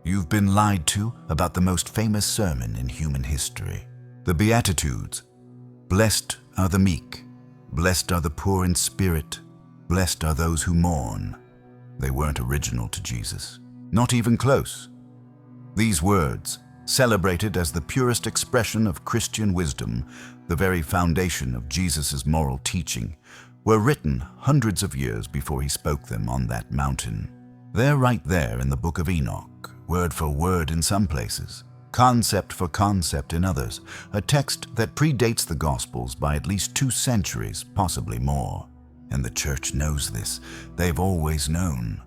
You've been lied to about the most famous sermon in human history. The Beatitudes. Blessed are the meek. Blessed are the poor in spirit. Blessed are those who mourn. They weren't original to Jesus. Not even close. These words, celebrated as the purest expression of Christian wisdom, the very foundation of Jesus' moral teaching, were written hundreds of years before he spoke them on that mountain. They're right there in the Book of Enoch, word for word in some places, concept for concept in others, a text that predates the Gospels by at least 2 centuries, possibly more. And the church knows this. They've always known.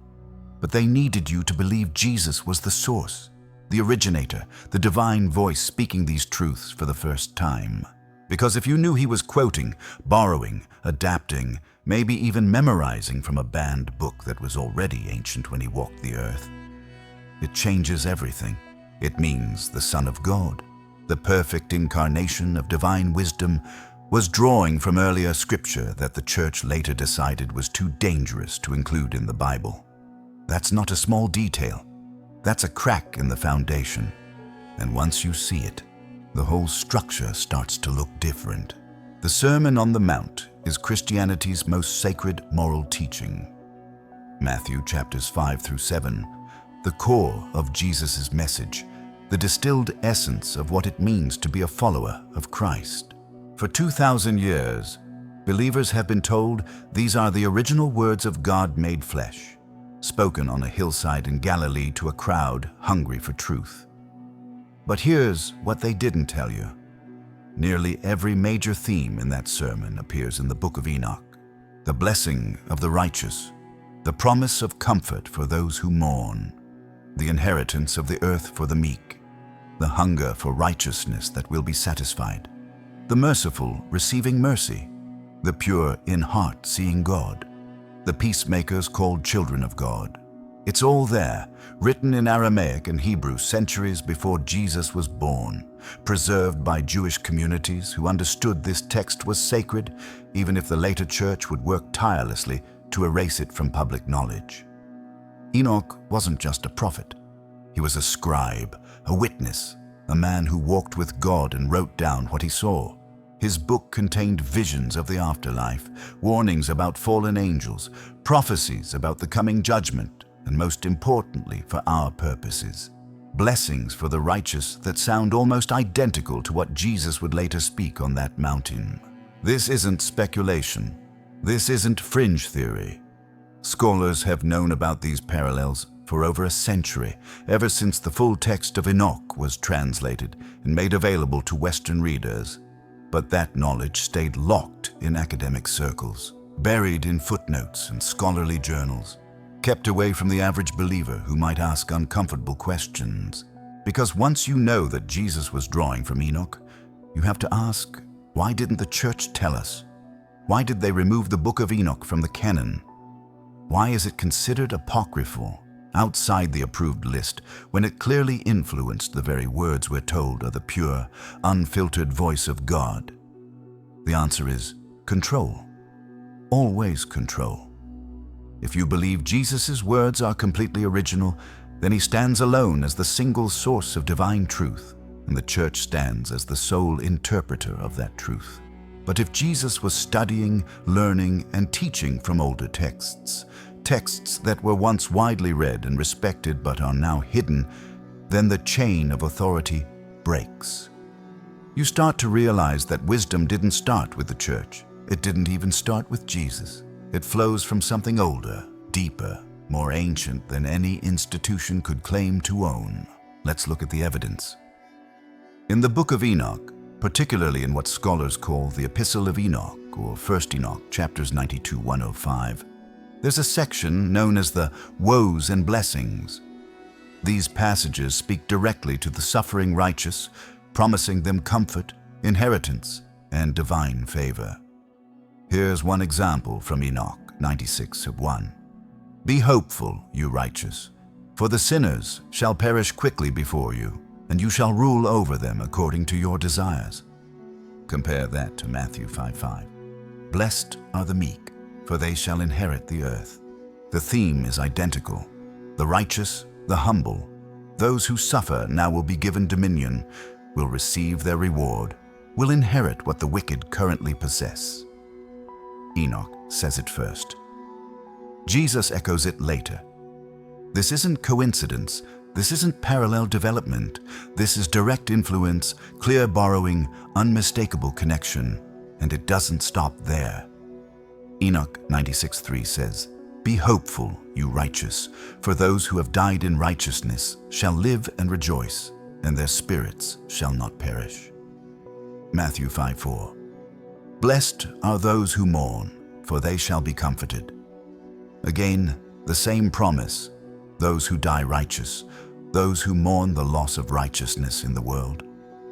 But they needed you to believe Jesus was the source, the originator, the divine voice speaking these truths for the first time. Because if you knew he was quoting, borrowing, adapting, maybe even memorizing from a banned book that was already ancient when he walked the earth, it changes everything. It means the Son of God, the perfect incarnation of divine wisdom, was drawing from earlier scripture that the church later decided was too dangerous to include in the Bible. That's not a small detail. That's a crack in the foundation. And once you see it, the whole structure starts to look different. The Sermon on the Mount is Christianity's most sacred moral teaching. Matthew chapters 5 through 7, the core of Jesus' message, the distilled essence of what it means to be a follower of Christ. For 2,000 years, believers have been told these are the original words of God made flesh, spoken on a hillside in Galilee to a crowd hungry for truth. But here's what they didn't tell you. Nearly every major theme in that sermon appears in the Book of Enoch. The blessing of the righteous, the promise of comfort for those who mourn, the inheritance of the earth for the meek, the hunger for righteousness that will be satisfied, the merciful receiving mercy, the pure in heart seeing God, the peacemakers called children of God. It's all there, written in Aramaic and Hebrew centuries before Jesus was born, preserved by Jewish communities who understood this text was sacred, even if the later church would work tirelessly to erase it from public knowledge. Enoch wasn't just a prophet. He was a scribe, a witness, a man who walked with God and wrote down what he saw. His book contained visions of the afterlife, warnings about fallen angels, prophecies about the coming judgment, and most importantly, for our purposes, blessings for the righteous that sound almost identical to what Jesus would later speak on that mountain. This isn't speculation. This isn't fringe theory. Scholars have known about these parallels for over a century, ever since the full text of Enoch was translated and made available to Western readers. But that knowledge stayed locked in academic circles, buried in footnotes and scholarly journals, kept away from the average believer who might ask uncomfortable questions. Because once you know that Jesus was drawing from Enoch, you have to ask, why didn't the church tell us? Why did they remove the Book of Enoch from the canon? Why is it considered apocryphal, outside the approved list, when it clearly influenced the very words we're told are the pure, unfiltered voice of God? The answer is control. Always control. If you believe Jesus' words are completely original, then he stands alone as the single source of divine truth, and the church stands as the sole interpreter of that truth. But if Jesus was studying, learning, and teaching from older texts that were once widely read and respected but are now hidden, then the chain of authority breaks. You start to realize that wisdom didn't start with the church. It didn't even start with Jesus. It flows from something older, deeper, more ancient than any institution could claim to own. Let's look at the evidence. In the Book of Enoch, particularly in what scholars call the Epistle of Enoch, or 1 Enoch, chapters 92-105, there's a section known as the Woes and Blessings. These passages speak directly to the suffering righteous, promising them comfort, inheritance, and divine favor. Here's one example from Enoch 96:1. Be hopeful, you righteous, for the sinners shall perish quickly before you, and you shall rule over them according to your desires. Compare that to Matthew 5:5. Blessed are the meek, for they shall inherit the earth. The theme is identical. The righteous, the humble, Those who suffer now will be given dominion, will receive their reward, will inherit what the wicked currently possess. Enoch says it first. Jesus echoes it later. This isn't coincidence. This isn't parallel development. This is direct influence, clear borrowing, unmistakable connection, and it doesn't stop there. Enoch 96:3 says, "Be hopeful, you righteous, for those who have died in righteousness shall live and rejoice, and their spirits shall not perish." Matthew 5:4. "Blessed are those who mourn, for they shall be comforted." Again, the same promise, those who die righteous, those who mourn the loss of righteousness in the world.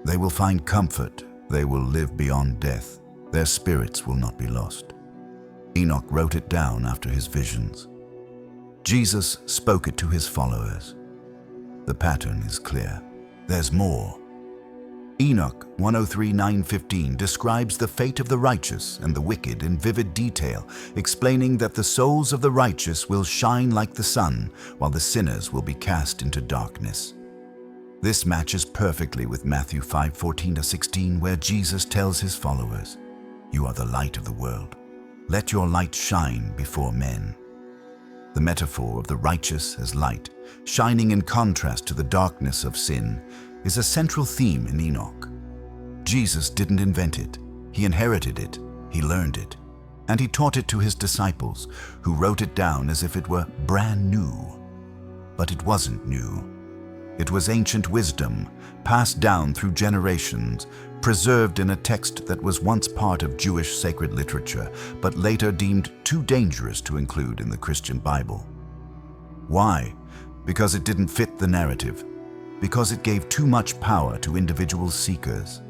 They will find comfort, they will live beyond death, their spirits will not be lost. Enoch wrote it down after his visions. Jesus spoke it to his followers. The pattern is clear. There's more. Enoch 103:9-15 describes the fate of the righteous and the wicked in vivid detail, explaining that the souls of the righteous will shine like the sun, while the sinners will be cast into darkness. This matches perfectly with Matthew 5:14-16, where Jesus tells his followers, "You are the light of the world. Let your light shine before men." The metaphor of the righteous as light, shining in contrast to the darkness of sin, is a central theme in Enoch. Jesus didn't invent it. He inherited it. He learned it. And he taught it to his disciples, who wrote it down as if it were brand new. But it wasn't new. It was ancient wisdom, passed down through generations, preserved in a text that was once part of Jewish sacred literature, but later deemed too dangerous to include in the Christian Bible. Why? Because it didn't fit the narrative. Because it gave too much power to individual seekers.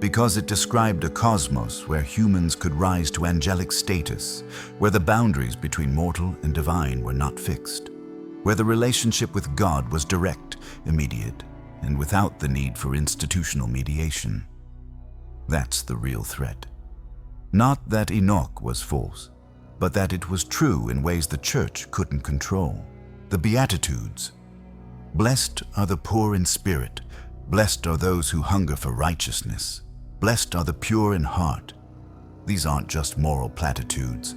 Because it described a cosmos where humans could rise to angelic status, where the boundaries between mortal and divine were not fixed, where the relationship with God was direct, immediate, and without the need for institutional mediation. That's the real threat. Not that Enoch was false, but that it was true in ways the church couldn't control. The Beatitudes. Blessed are the poor in spirit. Blessed are those who hunger for righteousness. Blessed are the pure in heart. These aren't just moral platitudes.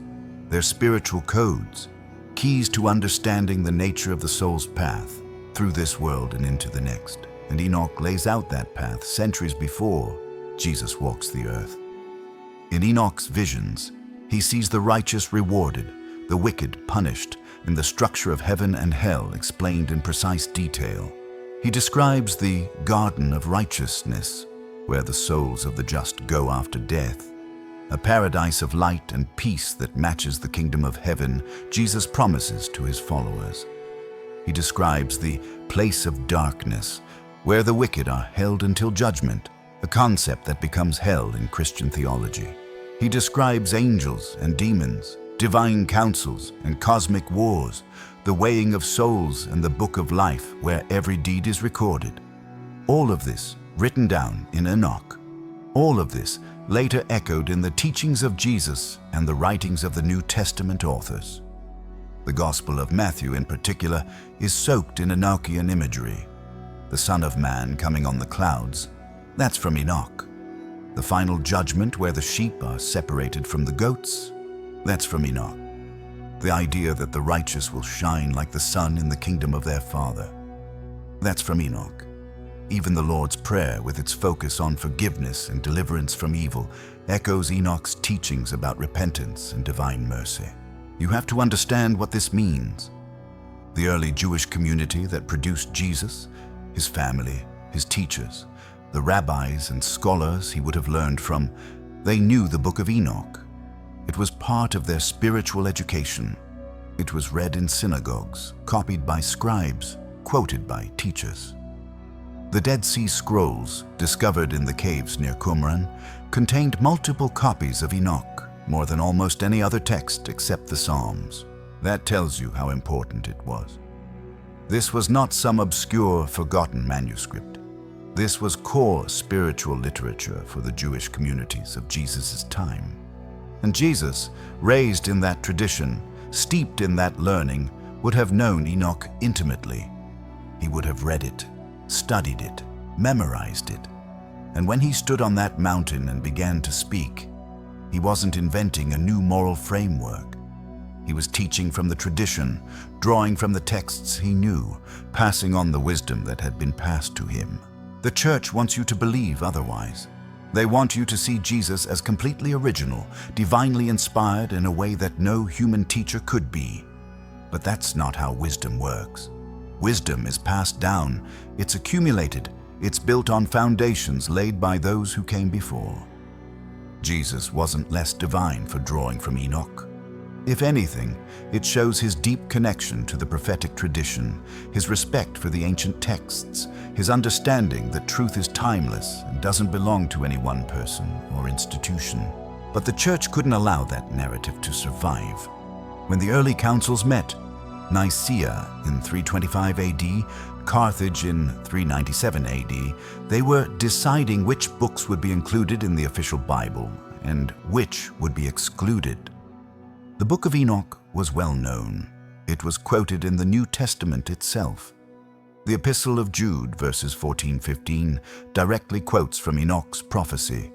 They're spiritual codes, keys to understanding the nature of the soul's path through this world and into the next. And Enoch lays out that path centuries before Jesus walks the earth. In Enoch's visions, he sees the righteous rewarded, the wicked punished, and the structure of heaven and hell explained in precise detail. He describes the garden of righteousness, where the souls of the just go after death, a paradise of light and peace that matches the kingdom of heaven Jesus promises to his followers. He describes the place of darkness, where the wicked are held until judgment, a concept that becomes hell in Christian theology. He describes angels and demons, divine councils and cosmic wars, the weighing of souls and the book of life where every deed is recorded. All of this written down in Enoch. All of this later echoed in the teachings of Jesus and the writings of the New Testament authors. The Gospel of Matthew in particular is soaked in Enochian imagery. The Son of Man coming on the clouds, that's from Enoch. The final judgment where the sheep are separated from the goats, that's from Enoch. The idea that the righteous will shine like the sun in the kingdom of their Father, that's from Enoch. Even the Lord's Prayer, with its focus on forgiveness and deliverance from evil, echoes Enoch's teachings about repentance and divine mercy. You have to understand what this means. The early Jewish community that produced Jesus, his family, his teachers, the rabbis and scholars he would have learned from, they knew the Book of Enoch. It was part of their spiritual education. It was read in synagogues, copied by scribes, quoted by teachers. The Dead Sea Scrolls, discovered in the caves near Qumran, contained multiple copies of Enoch, more than almost any other text except the Psalms. That tells you how important it was. This was not some obscure, forgotten manuscript. This was core spiritual literature for the Jewish communities of Jesus' time. And Jesus, raised in that tradition, steeped in that learning, would have known Enoch intimately. he would have read it, studied it, memorized it. And when he stood on that mountain and began to speak, he wasn't inventing a new moral framework. He was teaching from the tradition, drawing from the texts he knew, passing on the wisdom that had been passed to him. The church wants you to believe otherwise. They want you to see Jesus as completely original, divinely inspired in a way that no human teacher could be. But that's not how wisdom works. Wisdom is passed down, it's accumulated, it's built on foundations laid by those who came before. Jesus wasn't less divine for drawing from Enoch. If anything, it shows his deep connection to the prophetic tradition, his respect for the ancient texts, his understanding that truth is timeless and doesn't belong to any one person or institution. But the church couldn't allow that narrative to survive. When the early councils met, Nicaea in 325 AD, Carthage in 397 AD, they were deciding which books would be included in the official Bible and which would be excluded. The Book of Enoch was well known. It was quoted in the New Testament itself. The Epistle of Jude, verses 14-15, directly quotes from Enoch's prophecy.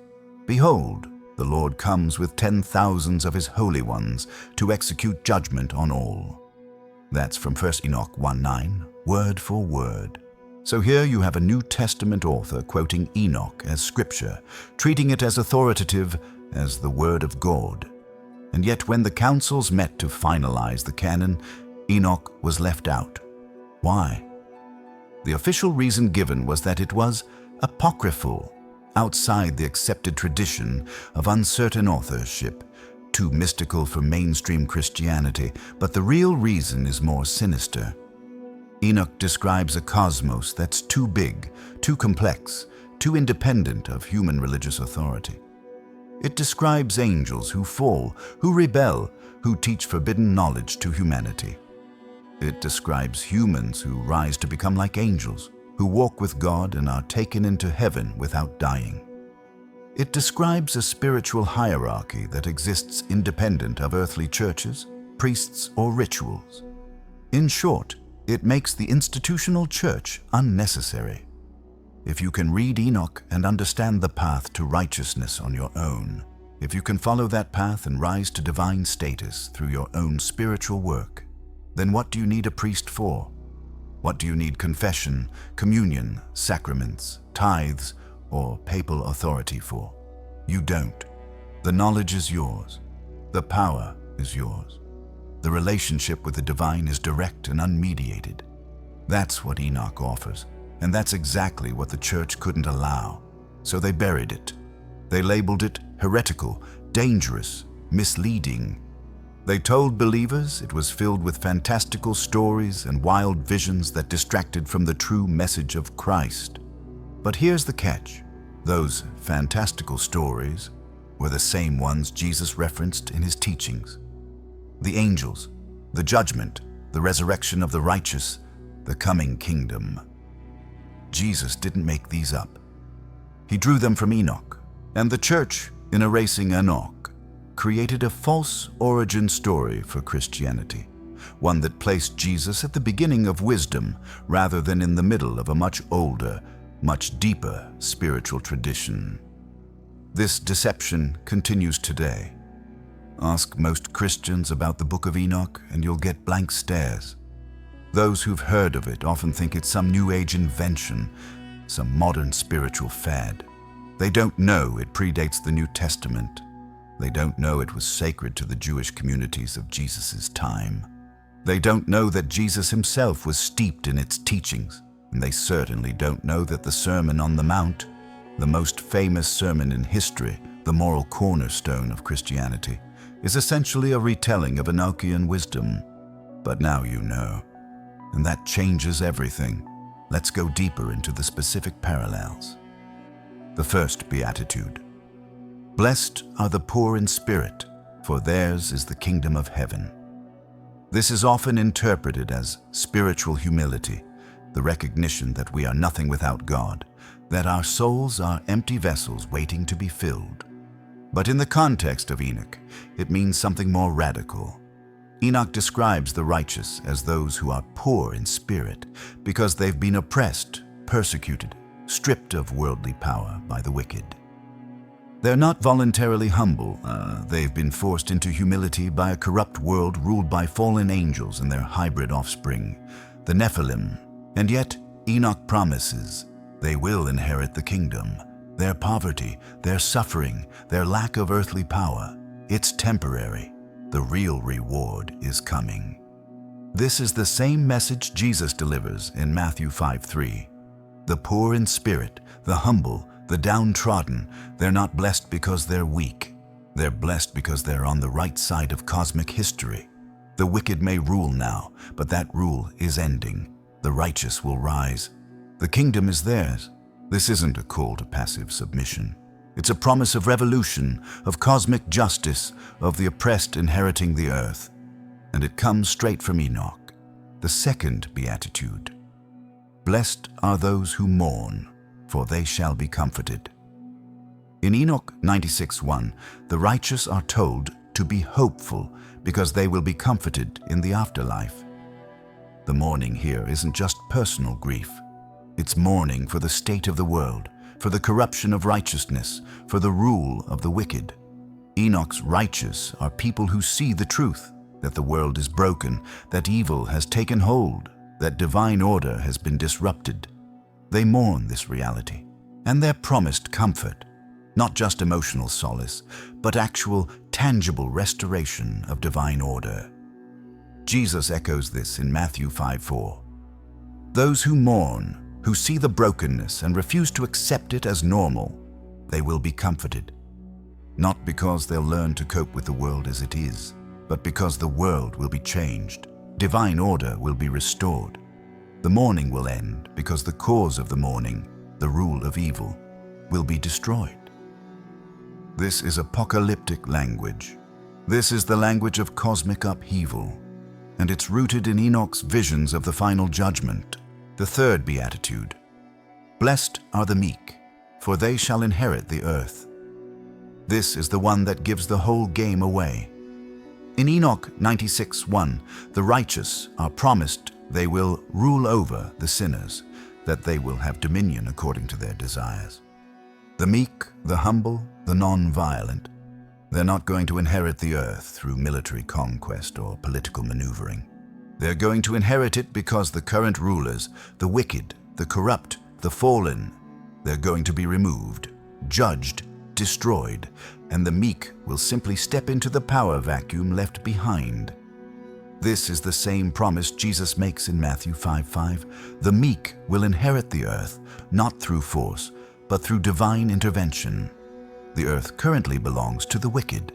"Behold, the Lord comes with 10,000s of his holy ones to execute judgment on all." That's from 1 Enoch 1:9, word for word. So here you have a New Testament author quoting Enoch as scripture, treating it as authoritative as the word of God. And yet when the councils met to finalize the canon, Enoch was left out. Why? The official reason given was that it was apocryphal, outside the accepted tradition of uncertain authorship, too mystical for mainstream Christianity, but the real reason is more sinister. Enoch describes a cosmos that's too big, too complex, too independent of human religious authority. It describes angels who fall, who rebel, who teach forbidden knowledge to humanity. It describes humans who rise to become like angels, who walk with God and are taken into heaven without dying. It describes a spiritual hierarchy that exists independent of earthly churches, priests, or rituals. In short, it makes the institutional church unnecessary. If you can read Enoch and understand the path to righteousness on your own, if you can follow that path and rise to divine status through your own spiritual work, then what do you need a priest for? What do you need confession, communion, sacraments, tithes, or papal authority for? You don't. The knowledge is yours. The power is yours. The relationship with the divine is direct and unmediated. That's what Enoch offers. And that's exactly what the church couldn't allow. So they buried it. They labeled it heretical, dangerous, misleading. They told believers it was filled with fantastical stories and wild visions that distracted from the true message of Christ. But here's the catch. Those fantastical stories were the same ones Jesus referenced in his teachings. The angels, the judgment, the resurrection of the righteous, the coming kingdom. Jesus didn't make these up. He drew them from Enoch, and the church, in erasing Enoch, created a false origin story for Christianity, one that placed Jesus at the beginning of wisdom rather than in the middle of a much older, much deeper spiritual tradition. This deception continues today. Ask most Christians about the Book of Enoch and you'll get blank stares. Those who've heard of it often think it's some New Age invention, some modern spiritual fad. They don't know it predates the New Testament. They don't know it was sacred to the Jewish communities of Jesus' time. They don't know that Jesus himself was steeped in its teachings, and they certainly don't know that the Sermon on the Mount, the most famous sermon in history, the moral cornerstone of Christianity, is essentially a retelling of Enochian wisdom. But now you know. And that changes everything. Let's go deeper into the specific parallels. The first beatitude. Blessed are the poor in spirit, for theirs is the kingdom of heaven. This is often interpreted as spiritual humility, the recognition that we are nothing without God, that our souls are empty vessels waiting to be filled. But in the context of Enoch, it means something more radical. Enoch describes the righteous as those who are poor in spirit because they've been oppressed, persecuted, stripped of worldly power by the wicked. They're not voluntarily humble. They've been forced into humility by a corrupt world ruled by fallen angels and their hybrid offspring, the Nephilim. And yet, Enoch promises they will inherit the kingdom. Their poverty, their suffering, their lack of earthly power, it's temporary. The real reward is coming. This is the same message Jesus delivers in Matthew 5:3. The poor in spirit, the humble, the downtrodden, they're not blessed because they're weak. They're blessed because they're on the right side of cosmic history. The wicked may rule now, but that rule is ending. The righteous will rise. The kingdom is theirs. This isn't a call to passive submission. It's a promise of revolution, of cosmic justice, of the oppressed inheriting the earth. And it comes straight from Enoch, the second beatitude. Blessed are those who mourn, for they shall be comforted. In Enoch 96:1, the righteous are told to be hopeful because they will be comforted in the afterlife. The mourning here isn't just personal grief. It's mourning for the state of the world, for the corruption of righteousness, for the rule of the wicked. Enoch's righteous are people who see the truth, that the world is broken, that evil has taken hold, that divine order has been disrupted. They mourn this reality, and they're promised comfort, not just emotional solace, but actual, tangible restoration of divine order. Jesus echoes this in Matthew 5:4. Those who mourn, who see the brokenness and refuse to accept it as normal, they will be comforted. Not because they'll learn to cope with the world as it is, but because the world will be changed. Divine order will be restored. The mourning will end because the cause of the mourning, the rule of evil, will be destroyed. This is apocalyptic language. This is the language of cosmic upheaval, and it's rooted in Enoch's visions of the final judgment. The third beatitude. Blessed are the meek, for they shall inherit the earth. This is the one that gives the whole game away. In Enoch 96:1, the righteous are promised they will rule over the sinners, that they will have dominion according to their desires. The meek, the humble, the non-violent, they're not going to inherit the earth through military conquest or political maneuvering. They're going to inherit it because the current rulers, the wicked, the corrupt, the fallen, they're going to be removed, judged, destroyed, and the meek will simply step into the power vacuum left behind. This is the same promise Jesus makes in Matthew 5:5. The meek will inherit the earth, not through force, but through divine intervention. The earth currently belongs to the wicked,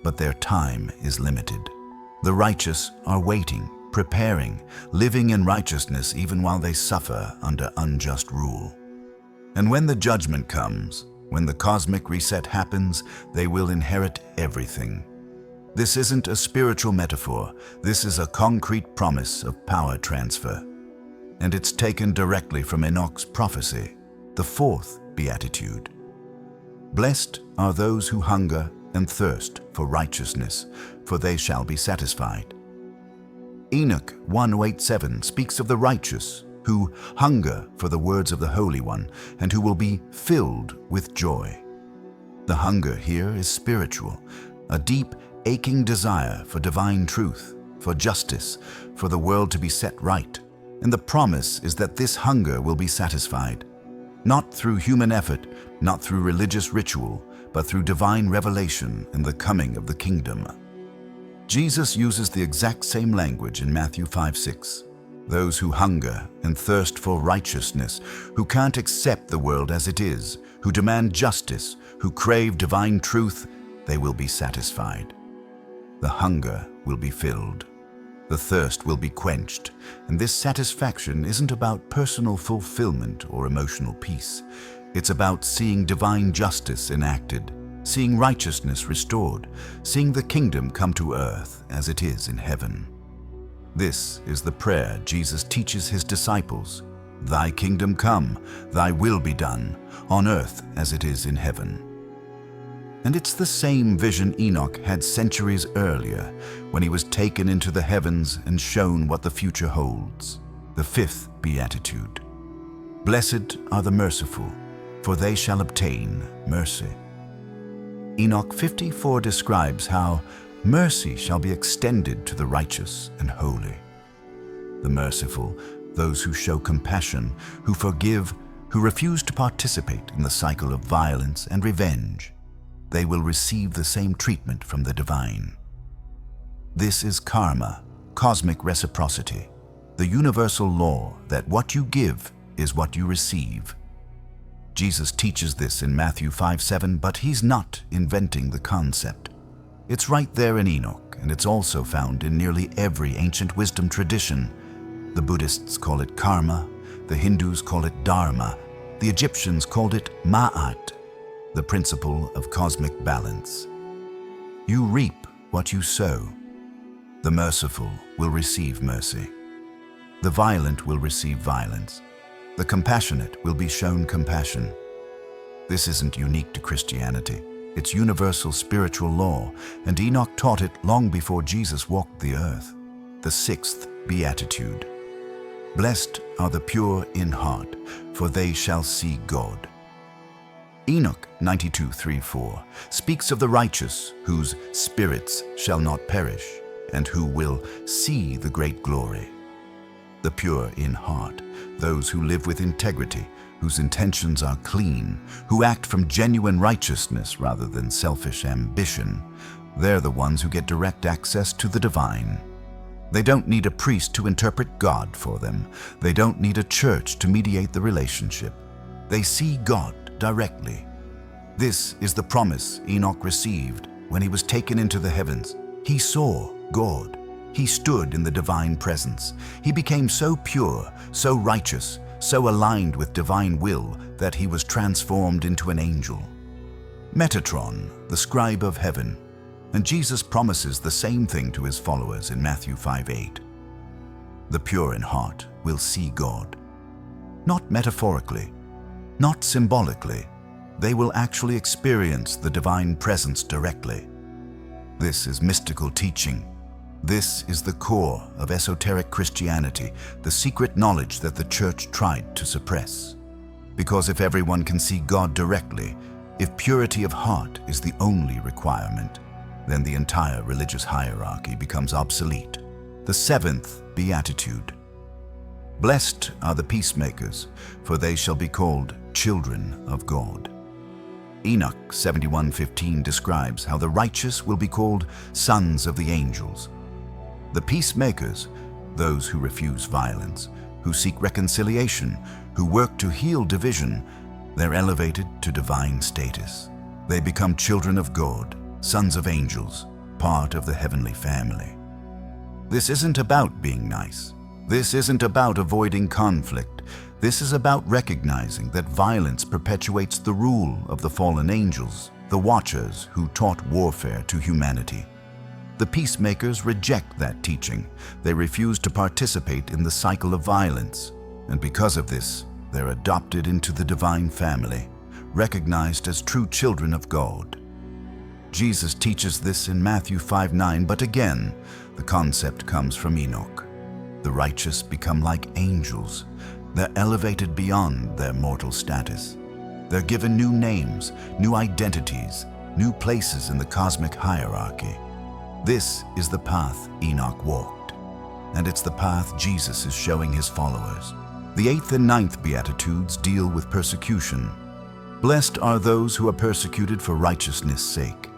but their time is limited. The righteous are waiting, preparing, living in righteousness even while they suffer under unjust rule. And when the judgment comes, when the cosmic reset happens, they will inherit everything. This isn't a spiritual metaphor. This is a concrete promise of power transfer. And it's taken directly from Enoch's prophecy, the fourth beatitude. Blessed are those who hunger and thirst for righteousness, for they shall be satisfied. Enoch 1:8-7 speaks of the righteous who hunger for the words of the Holy One and who will be filled with joy. The hunger here is spiritual, a deep, aching desire for divine truth, for justice, for the world to be set right. And the promise is that this hunger will be satisfied, not through human effort, not through religious ritual, but through divine revelation and the coming of the kingdom. Jesus uses the exact same language in Matthew 5:6. Those who hunger and thirst for righteousness, who can't accept the world as it is, who demand justice, who crave divine truth, they will be satisfied. The hunger will be filled. The thirst will be quenched. And this satisfaction isn't about personal fulfillment or emotional peace. It's about seeing divine justice enacted, seeing righteousness restored, seeing the kingdom come to earth as it is in heaven. This is the prayer Jesus teaches his disciples. Thy kingdom come, thy will be done, on earth as it is in heaven. And it's the same vision Enoch had centuries earlier when he was taken into the heavens and shown what the future holds. The fifth Beatitude. Blessed are the merciful, for they shall obtain mercy. Enoch 54 describes how mercy shall be extended to the righteous and holy. The merciful, those who show compassion, who forgive, who refuse to participate in the cycle of violence and revenge, they will receive the same treatment from the divine. This is karma, cosmic reciprocity, the universal law that what you give is what you receive. Jesus teaches this in Matthew 5:7, but he's not inventing the concept. It's right there in Enoch, and it's also found in nearly every ancient wisdom tradition. The Buddhists call it karma, the Hindus call it dharma, the Egyptians called it ma'at, the principle of cosmic balance. You reap what you sow. The merciful will receive mercy. The violent will receive violence. The compassionate will be shown compassion. This isn't unique to Christianity. It's universal spiritual law, and Enoch taught it long before Jesus walked the earth. The sixth Beatitude. Blessed are the pure in heart, for they shall see God. Enoch 92:3-4 speaks of the righteous whose spirits shall not perish, and who will see the great glory. The pure in heart, those who live with integrity, whose intentions are clean, who act from genuine righteousness rather than selfish ambition, they're the ones who get direct access to the divine. They don't need a priest to interpret God for them. They don't need a church to mediate the relationship. They see God directly. This is the promise Enoch received when he was taken into the heavens. He saw God. He stood in the divine presence. He became so pure, so righteous, so aligned with divine will that he was transformed into an angel. Metatron, the scribe of heaven. And Jesus promises the same thing to his followers in Matthew 5:8. The pure in heart will see God. Not metaphorically, not symbolically. They will actually experience the divine presence directly. This is mystical teaching. This is the core of esoteric Christianity, the secret knowledge that the church tried to suppress. Because if everyone can see God directly, if purity of heart is the only requirement, then the entire religious hierarchy becomes obsolete. The seventh Beatitude. Blessed are the peacemakers, for they shall be called children of God. Enoch 71:15 describes how the righteous will be called sons of the angels. The peacemakers, those who refuse violence, who seek reconciliation, who work to heal division, they're elevated to divine status. They become children of God, sons of angels, part of the heavenly family. This isn't about being nice. This isn't about avoiding conflict. This is about recognizing that violence perpetuates the rule of the fallen angels, the watchers who taught warfare to humanity. The peacemakers reject that teaching. They refuse to participate in the cycle of violence, and because of this, they're adopted into the divine family, recognized as true children of God. Jesus teaches this in Matthew 5:9, but again, the concept comes from Enoch. The righteous become like angels. They're elevated beyond their mortal status. They're given new names, new identities, new places in the cosmic hierarchy. This is the path Enoch walked, and it's the path Jesus is showing his followers. The eighth and ninth Beatitudes deal with persecution. Blessed are those who are persecuted for righteousness' sake.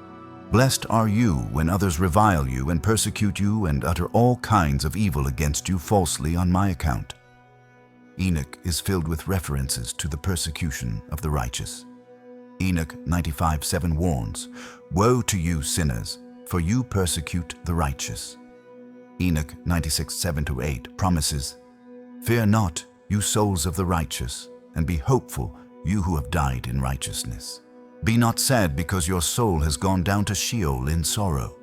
Blessed are you when others revile you and persecute you and utter all kinds of evil against you falsely on my account. Enoch is filled with references to the persecution of the righteous. Enoch 95:7 warns, "Woe to you sinners, for you persecute the righteous." Enoch 96:7-8 promises, "Fear not, you souls of the righteous, and be hopeful, you who have died in righteousness. Be not sad because your soul has gone down to Sheol in sorrow."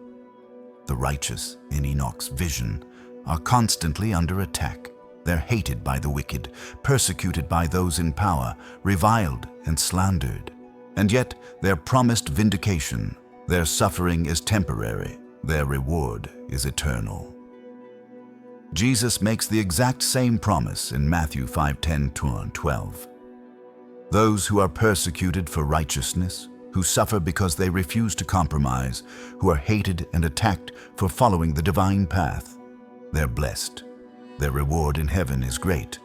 The righteous, in Enoch's vision, are constantly under attack. They're hated by the wicked, persecuted by those in power, reviled and slandered. And yet, their promised vindication, their suffering is temporary, their reward is eternal. Jesus makes the exact same promise in Matthew 5:10-12. Those who are persecuted for righteousness, who suffer because they refuse to compromise, who are hated and attacked for following the divine path, they're blessed. Their reward in heaven is great.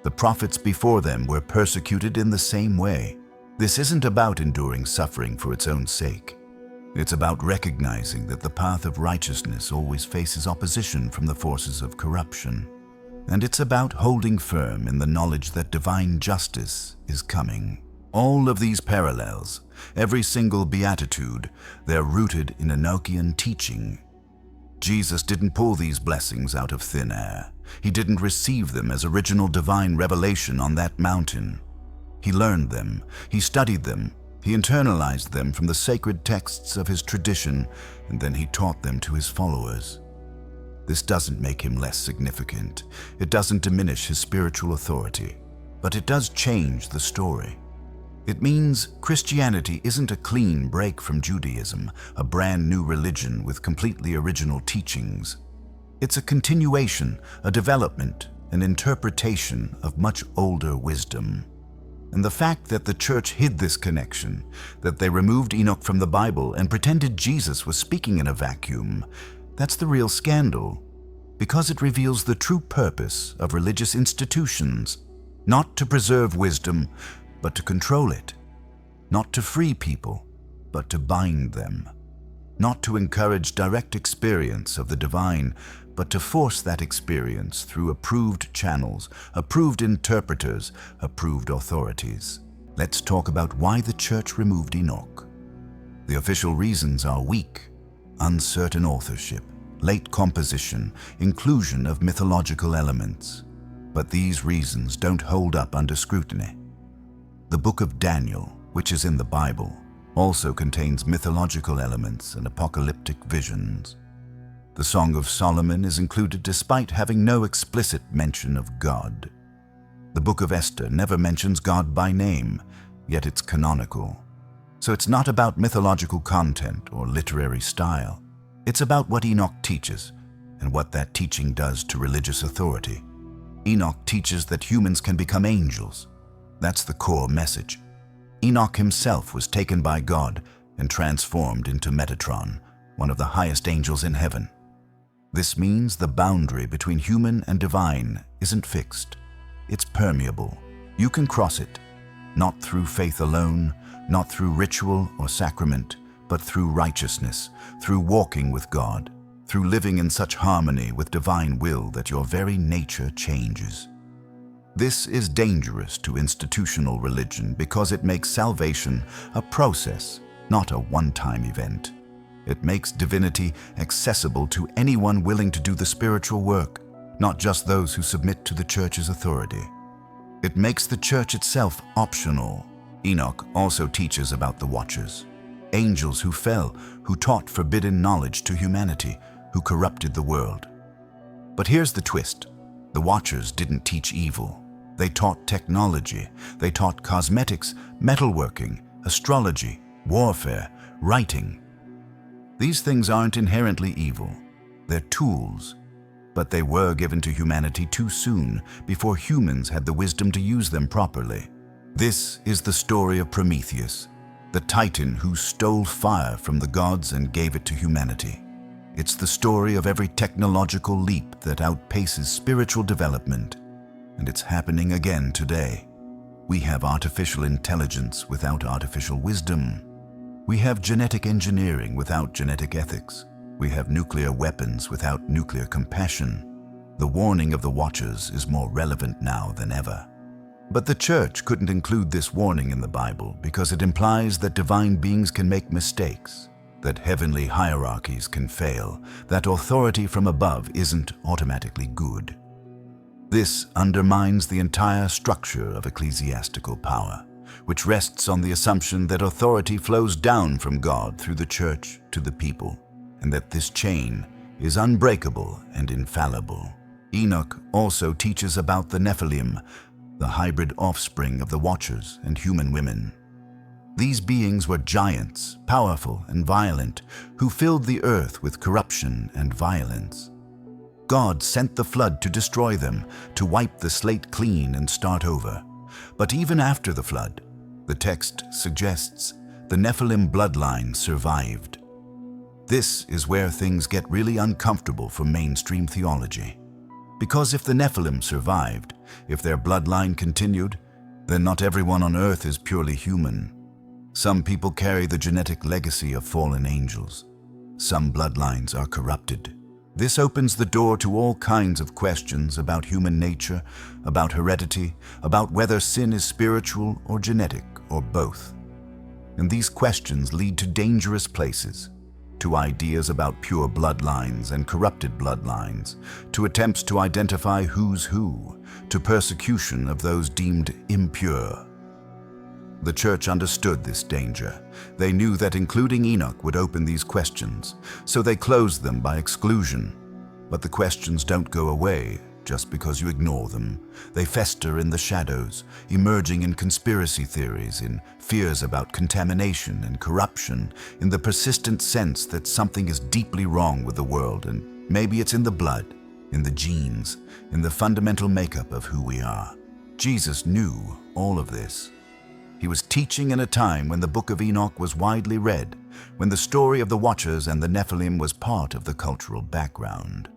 The prophets before them were persecuted in the same way. This isn't about enduring suffering for its own sake. It's about recognizing that the path of righteousness always faces opposition from the forces of corruption. And it's about holding firm in the knowledge that divine justice is coming. All of these parallels, every single beatitude, they're rooted in Enochian teaching. Jesus didn't pull these blessings out of thin air. He didn't receive them as original divine revelation on that mountain. He learned them, he studied them, he internalized them from the sacred texts of his tradition, and then he taught them to his followers. This doesn't make him less significant. It doesn't diminish his spiritual authority, but it does change the story. It means Christianity isn't a clean break from Judaism, a brand new religion with completely original teachings. It's a continuation, a development, an interpretation of much older wisdom. And the fact that the church hid this connection, that they removed Enoch from the Bible and pretended Jesus was speaking in a vacuum, that's the real scandal, because it reveals the true purpose of religious institutions, not to preserve wisdom, but to control it, not to free people, but to bind them, not to encourage direct experience of the divine, but to force that experience through approved channels, approved interpreters, approved authorities. Let's talk about why the church removed Enoch. The official reasons are weak, uncertain authorship, late composition, inclusion of mythological elements. But these reasons don't hold up under scrutiny. The Book of Daniel, which is in the Bible, also contains mythological elements and apocalyptic visions. The Song of Solomon is included despite having no explicit mention of God. The Book of Esther never mentions God by name, yet it's canonical. So it's not about mythological content or literary style. It's about what Enoch teaches and what that teaching does to religious authority. Enoch teaches that humans can become angels. That's the core message. Enoch himself was taken by God and transformed into Metatron, one of the highest angels in heaven. This means the boundary between human and divine isn't fixed. It's permeable. You can cross it, not through faith alone, not through ritual or sacrament, but through righteousness, through walking with God, through living in such harmony with divine will that your very nature changes. This is dangerous to institutional religion because it makes salvation a process, not a one-time event. It makes divinity accessible to anyone willing to do the spiritual work, not just those who submit to the church's authority. It makes the church itself optional. Enoch also teaches about the Watchers, angels who fell, who taught forbidden knowledge to humanity, who corrupted the world. But here's the twist. The Watchers didn't teach evil. They taught technology. They taught cosmetics, metalworking, astrology, warfare, writing. These things aren't inherently evil. They're tools. But they were given to humanity too soon, before humans had the wisdom to use them properly. This is the story of Prometheus, the titan who stole fire from the gods and gave it to humanity. It's the story of every technological leap that outpaces spiritual development, and it's happening again today. We have artificial intelligence without artificial wisdom. We have genetic engineering without genetic ethics. We have nuclear weapons without nuclear compassion. The warning of the Watchers is more relevant now than ever. But the church couldn't include this warning in the Bible because it implies that divine beings can make mistakes, that heavenly hierarchies can fail, that authority from above isn't automatically good. This undermines the entire structure of ecclesiastical power, which rests on the assumption that authority flows down from God through the church to the people, and that this chain is unbreakable and infallible. Enoch also teaches about the Nephilim, the hybrid offspring of the Watchers and human women. These beings were giants, powerful and violent, who filled the earth with corruption and violence. God sent the flood to destroy them, to wipe the slate clean and start over. But even after the flood, the text suggests the Nephilim bloodline survived. This is where things get really uncomfortable for mainstream theology. Because if the Nephilim survived, if their bloodline continued, then not everyone on earth is purely human. Some people carry the genetic legacy of fallen angels. Some bloodlines are corrupted. This opens the door to all kinds of questions about human nature, about heredity, about whether sin is spiritual or genetic or both. And these questions lead to dangerous places, to ideas about pure bloodlines and corrupted bloodlines, to attempts to identify who's who, to persecution of those deemed impure. The church understood this danger. They knew that including Enoch would open these questions, so they closed them by exclusion. But the questions don't go away just because you ignore them. They fester in the shadows, emerging in conspiracy theories, in fears about contamination and corruption, in the persistent sense that something is deeply wrong with the world, and maybe it's in the blood, in the genes, in the fundamental makeup of who we are. Jesus knew all of this. He was teaching in a time when the Book of Enoch was widely read, when the story of the Watchers and the Nephilim was part of the cultural background.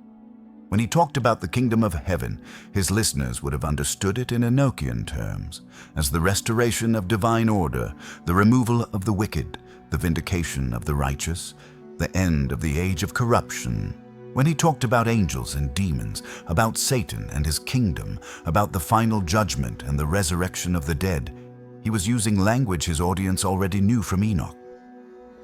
When he talked about the kingdom of heaven, his listeners would have understood it in Enochian terms, as the restoration of divine order, the removal of the wicked, the vindication of the righteous, the end of the age of corruption. When he talked about angels and demons, about Satan and his kingdom, about the final judgment and the resurrection of the dead, he was using language his audience already knew from Enoch.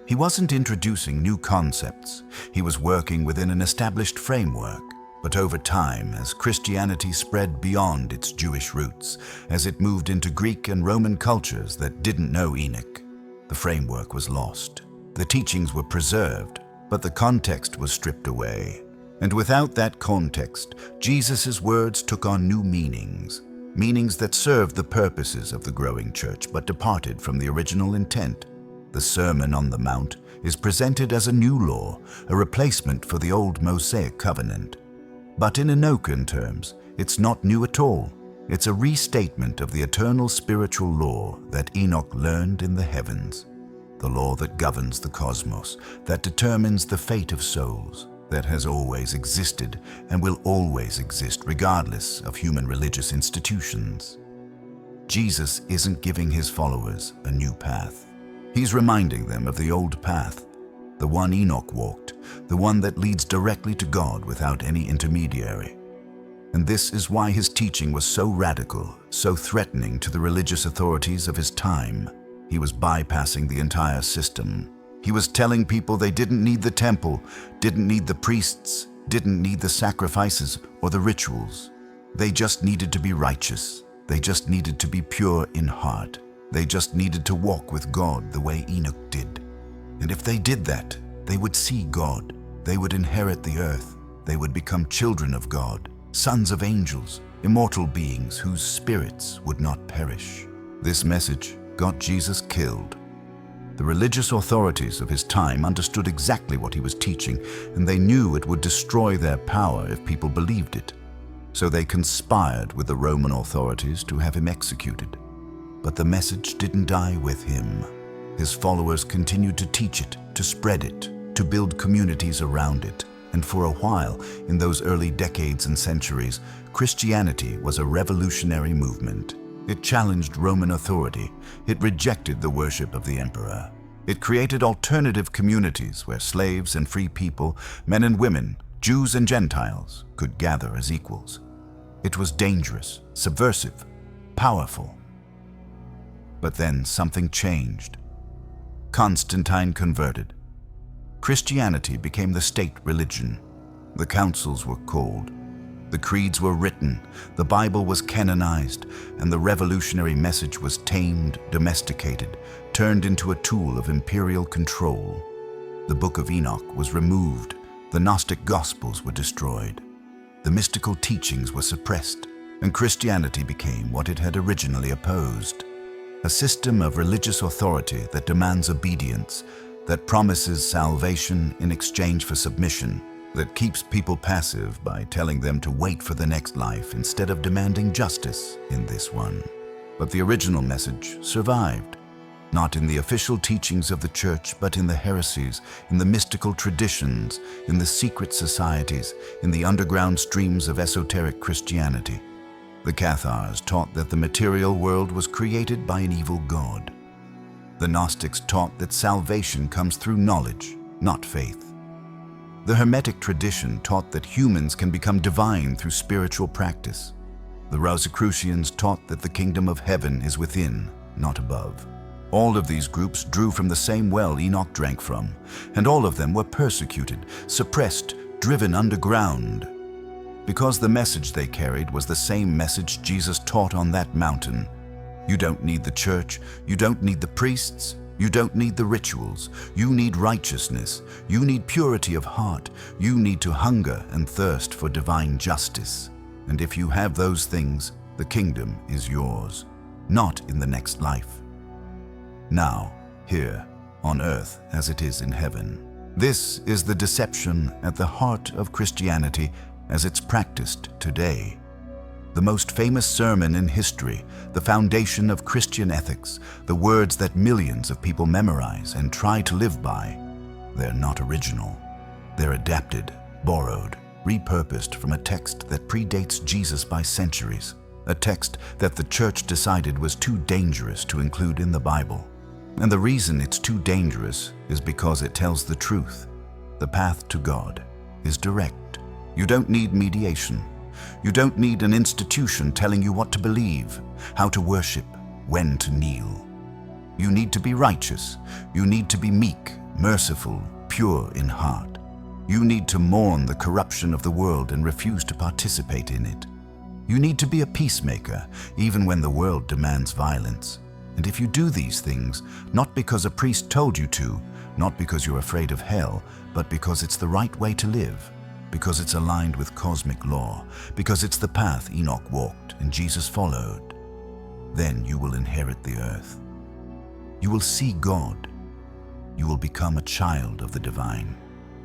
He wasn't introducing new concepts. He was working within an established framework. But over time, as Christianity spread beyond its Jewish roots, as it moved into Greek and Roman cultures that didn't know Enoch, the framework was lost. The teachings were preserved, but the context was stripped away. And without that context, Jesus' words took on new meanings. Meanings that served the purposes of the growing church but departed from the original intent. The Sermon on the Mount is presented as a new law, a replacement for the old Mosaic covenant. But in Enochian terms, it's not new at all. It's a restatement of the eternal spiritual law that Enoch learned in the heavens. The law that governs the cosmos, that determines the fate of souls, that has always existed and will always exist regardless of human religious institutions. Jesus isn't giving his followers a new path. He's reminding them of the old path, the one Enoch walked, the one that leads directly to God without any intermediary. And this is why his teaching was so radical, so threatening to the religious authorities of his time. He was bypassing the entire system. He was telling people they didn't need the temple, didn't need the priests, didn't need the sacrifices or the rituals. They just needed to be righteous. They just needed to be pure in heart. They just needed to walk with God the way Enoch did. And if they did that, they would see God. They would inherit the earth. They would become children of God, sons of angels, immortal beings whose spirits would not perish. This message got Jesus killed. The religious authorities of his time understood exactly what he was teaching, and they knew it would destroy their power if people believed it. So they conspired with the Roman authorities to have him executed. But the message didn't die with him. His followers continued to teach it, to spread it, to build communities around it. And for a while, in those early decades and centuries, Christianity was a revolutionary movement. It challenged Roman authority. It rejected the worship of the emperor. It created alternative communities where slaves and free people, men and women, Jews and Gentiles, could gather as equals. It was dangerous, subversive, powerful. But then something changed. Constantine converted. Christianity became the state religion. The councils were called. The creeds were written, the Bible was canonized, and the revolutionary message was tamed, domesticated, turned into a tool of imperial control. The Book of Enoch was removed, the Gnostic Gospels were destroyed, the mystical teachings were suppressed, and Christianity became what it had originally opposed. a system of religious authority that demands obedience, that promises salvation in exchange for submission, that keeps people passive by telling them to wait for the next life instead of demanding justice in this one. But the original message survived, not in the official teachings of the church, but in the heresies, in the mystical traditions, in the secret societies, in the underground streams of esoteric Christianity. The Cathars taught that the material world was created by an evil god. The Gnostics taught that salvation comes through knowledge, not faith. The Hermetic tradition taught that humans can become divine through spiritual practice. The Rosicrucians taught that the kingdom of heaven is within, not above. All of these groups drew from the same well Enoch drank from, and all of them were persecuted, suppressed, driven underground. Because the message they carried was the same message Jesus taught on that mountain. You don't need the church, you don't need the priests, you don't need the rituals, you need righteousness, you need purity of heart, you need to hunger and thirst for divine justice. And if you have those things, the kingdom is yours, not in the next life. Now, here, on earth as it is in heaven. This is the deception at the heart of Christianity as it's practiced today. The most famous sermon in history, the foundation of Christian ethics, the words that millions of people memorize and try to live by, they're not original. They're adapted, borrowed, repurposed from a text that predates Jesus by centuries, a text that the church decided was too dangerous to include in the Bible. And the reason it's too dangerous is because it tells the truth. The path to God is direct. You don't need mediation. You don't need an institution telling you what to believe, how to worship, when to kneel. You need to be righteous. You need to be meek, merciful, pure in heart. You need to mourn the corruption of the world and refuse to participate in it. You need to be a peacemaker, even when the world demands violence. And if you do these things, not because a priest told you to, not because you're afraid of hell, but because it's the right way to live, because it's aligned with cosmic law, because it's the path Enoch walked and Jesus followed, then you will inherit the earth. You will see God. You will become a child of the divine.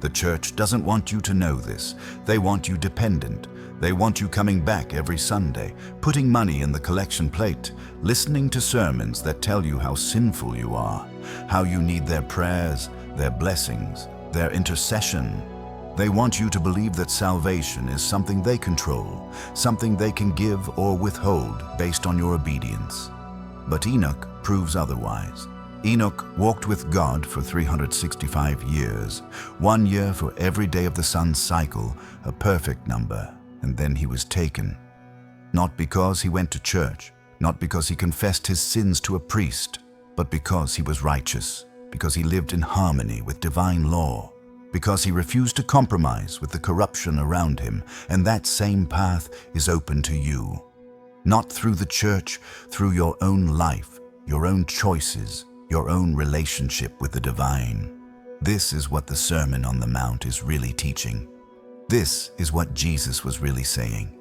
The church doesn't want you to know this. They want you dependent. They want you coming back every Sunday, putting money in the collection plate, listening to sermons that tell you how sinful you are, how you need their prayers, their blessings, their intercession. They want you to believe that salvation is something they control, something they can give or withhold based on your obedience. But Enoch proves otherwise. Enoch walked with God for 365 years, 1 year for every day of the sun's cycle, a perfect number, and then he was taken. Not because he went to church, not because he confessed his sins to a priest, but because he was righteous, because he lived in harmony with divine law, because he refused to compromise with the corruption around him, and that same path is open to you. Not through the church, through your own life, your own choices, your own relationship with the divine. This is what the Sermon on the Mount is really teaching. This is what Jesus was really saying.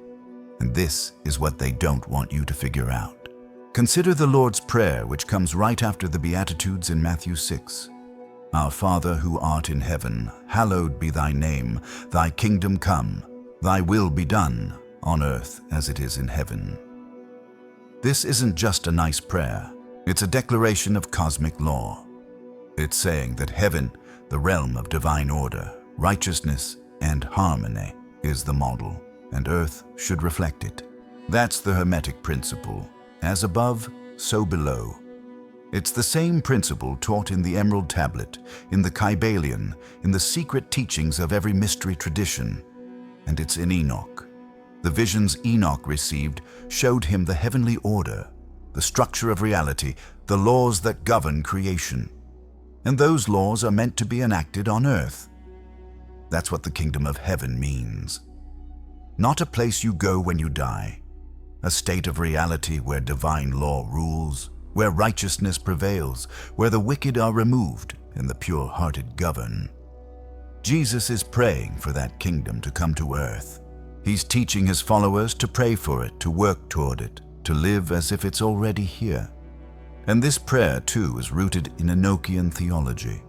And this is what they don't want you to figure out. Consider the Lord's Prayer, which comes right after the Beatitudes in Matthew 6. Our Father who art in heaven, hallowed be thy name. Thy kingdom come, thy will be done, on earth as it is in heaven. This isn't just a nice prayer. It's a declaration of cosmic law. It's saying that heaven, the realm of divine order, righteousness, and harmony, is the model, and earth should reflect it. That's the Hermetic principle. As above, so below. It's the same principle taught in the Emerald Tablet, in the Kybalion, in the secret teachings of every mystery tradition. And it's in Enoch. The visions Enoch received showed him the heavenly order, the structure of reality, the laws that govern creation. And those laws are meant to be enacted on earth. That's what the kingdom of heaven means. Not a place you go when you die, a state of reality where divine law rules, where righteousness prevails, where the wicked are removed and the pure-hearted govern. Jesus is praying for that kingdom to come to earth. He's teaching his followers to pray for it, to work toward it, to live as if it's already here. And this prayer, too, is rooted in Enochian theology.